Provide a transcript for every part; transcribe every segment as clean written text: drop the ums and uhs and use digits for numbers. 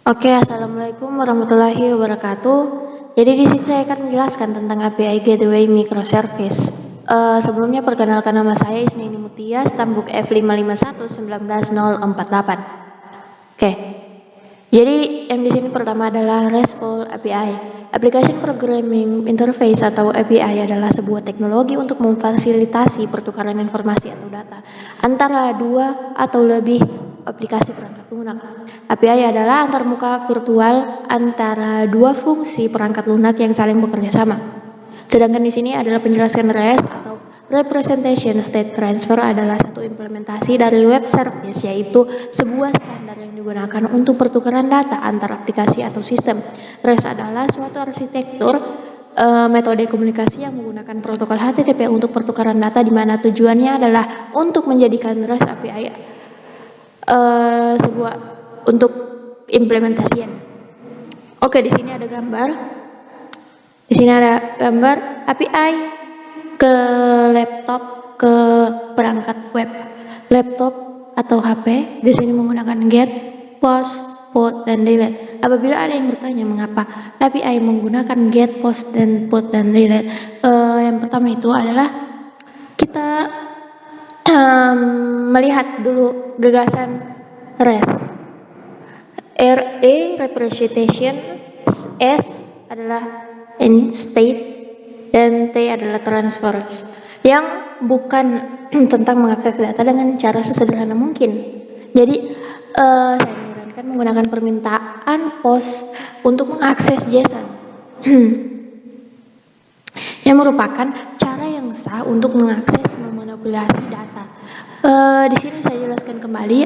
Oke, assalamualaikum warahmatullahi wabarakatuh. Jadi di sini saya akan menjelaskan tentang API Gateway Microservice. Sebelumnya perkenalkan nama saya Isnini Mutia, Stambuk F551-19048. Oke, jadi yang di sini pertama adalah RESTful API. Application Programming Interface atau API adalah sebuah teknologi untuk memfasilitasi pertukaran informasi atau data antara dua atau lebih aplikasi perangkat lunak. API adalah antarmuka virtual antara dua fungsi perangkat lunak yang saling bekerja sama. Sedangkan di sini adalah penjelasan REST atau Representation State Transfer adalah satu implementasi dari web service, yaitu sebuah standar yang digunakan untuk pertukaran data antar aplikasi atau sistem. REST adalah suatu arsitektur metode komunikasi yang menggunakan protokol HTTP untuk pertukaran data, di mana tujuannya adalah untuk menjadikan REST API sebuah untuk implementasian. Oke, di sini ada gambar. Di sini ada gambar API ke laptop, ke perangkat web, laptop atau HP. Di sini menggunakan get, post, put, dan delete. Apabila ada yang bertanya mengapa API menggunakan get, post, dan put, dan delete, yang pertama itu adalah kita melihat dulu gagasan REST. Representation, S adalah in state, dan T adalah transfer, yang bukan tentang mengakses data dengan cara sesederhana mungkin. Jadi saya menyarankan menggunakan permintaan POST untuk mengakses JSON yang merupakan cara yang sah untuk mengakses memanipulasi data. Di sini saya jelaskan kembali,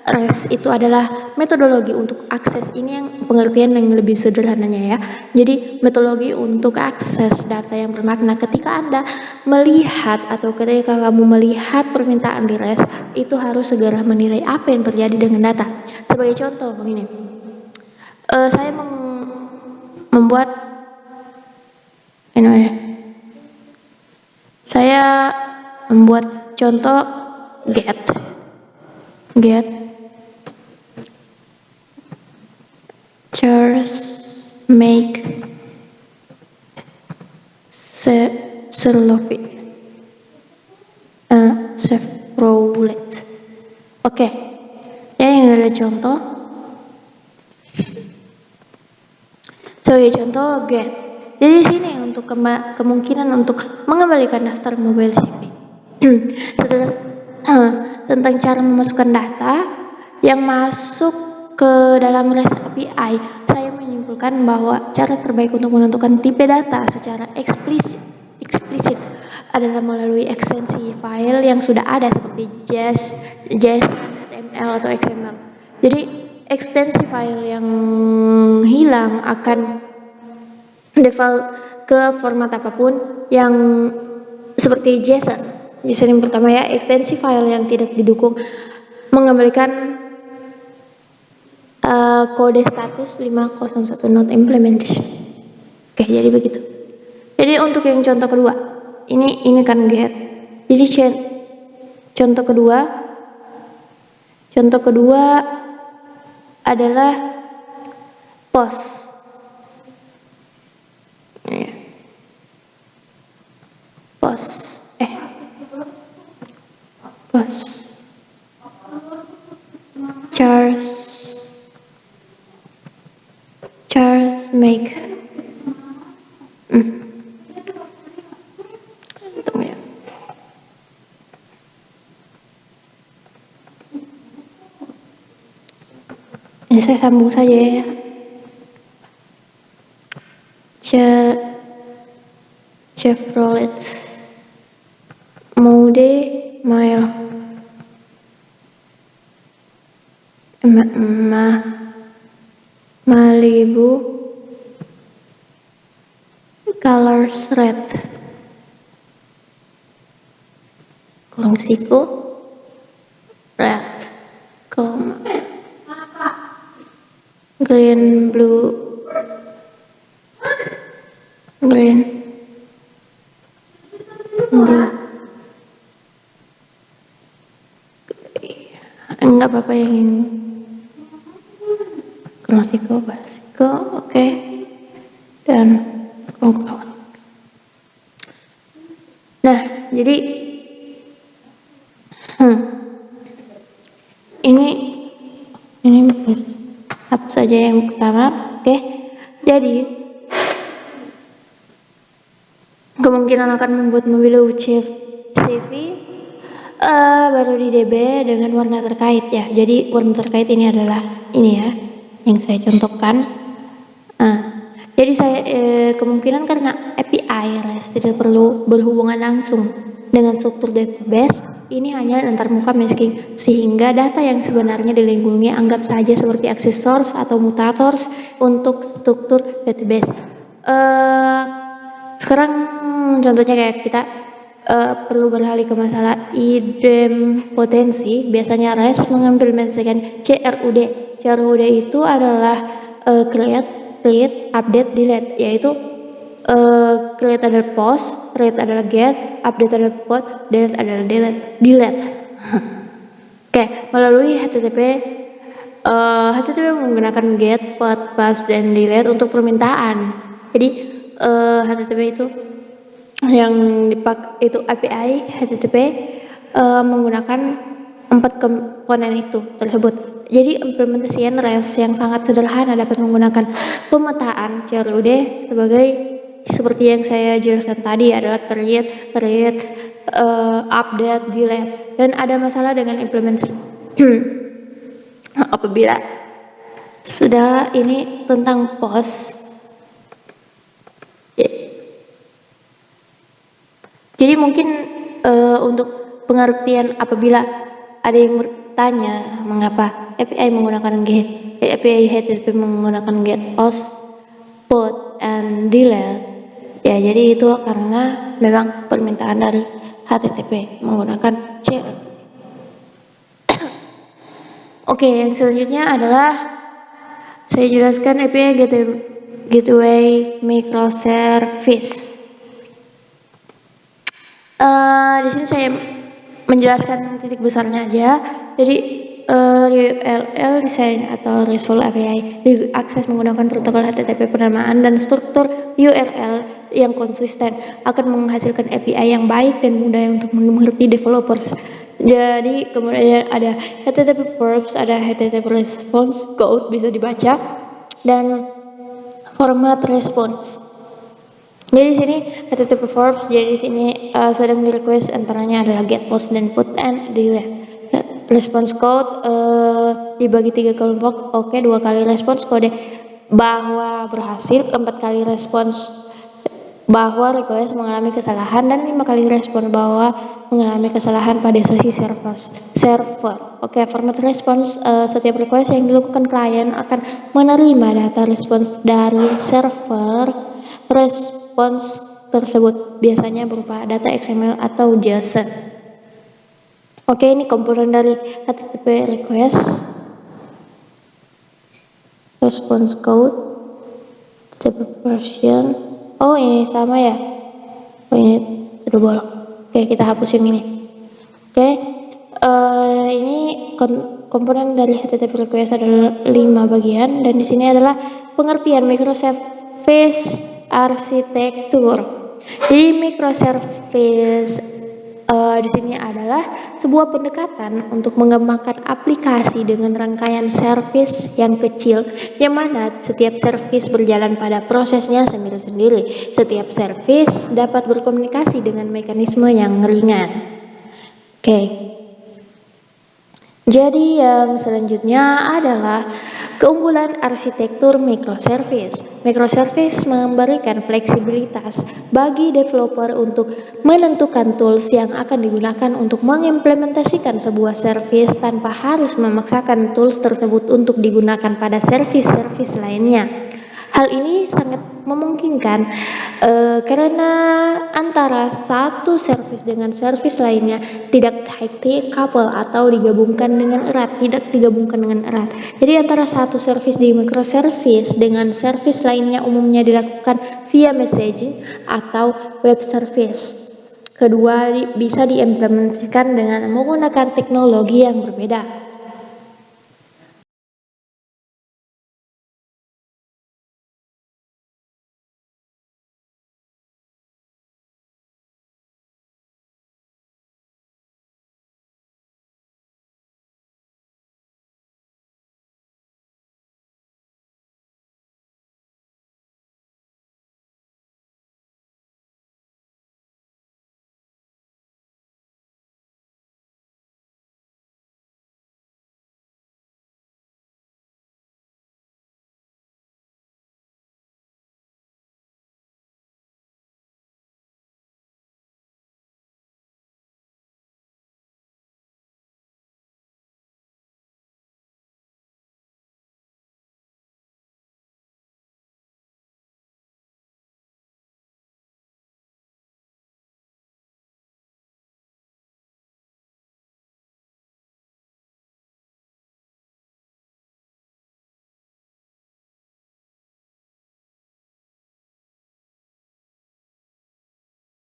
REST itu adalah metodologi untuk akses. Ini yang pengertian yang lebih sederhananya ya. Jadi metodologi untuk akses data yang bermakna. Ketika Anda melihat atau ketika kamu melihat permintaan di REST, itu harus segera menilai apa yang terjadi dengan data. Sebagai contoh begini, saya membuat saya membuat contoh get Charles make Chevrolet. Oke, ini adalah contoh. Sebagai contoh get. Jadi di sini untuk kemungkinan untuk mengembalikan daftar mobile CV. Tentang cara memasukkan data yang masuk ke dalam REST API, saya menyimpulkan bahwa cara terbaik untuk menentukan tipe data secara eksplisit adalah melalui ekstensi file yang sudah ada seperti JSON, HTML atau XML. Jadi ekstensi file yang hilang akan default ke format apapun yang seperti JSON. JSON yang pertama ya, ekstensi file yang tidak didukung mengembalikan kode status 501 not implementation. Oke, jadi begitu. Jadi untuk yang contoh kedua, ini kan get. Jadi contoh kedua adalah post. Post Charles make tunggu ya. Ini saya sambung saja ya. Chevrolet mode mile Malibu colors red, kurung siku red, green blue enggak apa-apa yang ini. oke, dan pengetahuan. Nah, jadi ini hapus saja yang pertama. Oke, jadi kemungkinan akan membuat mobil CV baru di DB dengan warna terkait ya. Jadi warna terkait ini adalah ini ya, yang saya contohkan. Jadi saya kemungkinan karena API REST tidak perlu berhubungan langsung dengan struktur database, ini hanya antar muka masking, sehingga data yang sebenarnya dilindungi anggap saja seperti access source atau mutators untuk struktur database. Sekarang contohnya kayak kita perlu beralih ke masalah idempotensi. Biasanya REST mengimplementasikan CRUD. CRUD itu adalah create, update, delete, yaitu create adalah post, read adalah get, update adalah put, delete adalah delete. Oke, melalui HTTP menggunakan get, put, pass, dan delete untuk permintaan. Jadi HTTP itu yang dipakai itu API HTTP menggunakan 4 komponen itu tersebut. Jadi implementasian REST yang sangat sederhana dapat menggunakan pemetaan CRUD seperti yang saya jelaskan tadi adalah create, update, delete. Dan ada masalah dengan implementasi apabila sudah ini tentang post. Jadi mungkin untuk pengertian apabila ada yang bertanya mengapa API menggunakan API HTTP menggunakan get, post, put, and delete, ya jadi itu karena memang permintaan dari HTTP menggunakan C. Oke, yang selanjutnya adalah saya jelaskan API Gateway Microservice. Di sini saya menjelaskan titik besarnya aja. Jadi URL design atau RESTful API diakses menggunakan protokol HTTP penamaan dan struktur URL yang konsisten akan menghasilkan API yang baik dan mudah untuk mengerti developers. Jadi kemudian ada HTTP verbs, ada HTTP response code bisa dibaca, dan format response. Jadi di sini HTTP verbs, jadi di sini sedang di request antaranya adalah get, post, dan put, and delete. Response code dibagi 3 kelompok. Oke, 2 kali respons kode bahwa berhasil, 4 kali respons bahwa request mengalami kesalahan, dan 5 kali respon bahwa mengalami kesalahan pada sesi server. Oke, format respons, setiap request yang dilakukan klien akan menerima data respons dari server respons tersebut, biasanya berupa data XML atau JSON. Oke, ini komponen dari HTTP request, response code, HTTP version. Oh, ini sama ya? Oh, ini sudah bolong. Oke, kita hapus yang ini. Oke, ini komponen dari HTTP request adalah 5 bagian, dan di sini adalah pengertian microservice arsitektur. Jadi microservice di sini adalah sebuah pendekatan untuk mengembangkan aplikasi dengan rangkaian service yang kecil, yang mana setiap service berjalan pada prosesnya sendiri-sendiri. Setiap service dapat berkomunikasi dengan mekanisme yang ringan. Oke. Jadi yang selanjutnya adalah keunggulan arsitektur microservice. Microservice memberikan fleksibilitas bagi developer untuk menentukan tools yang akan digunakan untuk mengimplementasikan sebuah service tanpa harus memaksakan tools tersebut untuk digunakan pada service-service lainnya. Hal ini sangat memungkinkan karena antara satu service dengan service lainnya tidak tightly couple atau digabungkan dengan erat, Jadi antara satu service di microservice dengan service lainnya umumnya dilakukan via messaging atau web service. Kedua bisa diimplementasikan dengan menggunakan teknologi yang berbeda.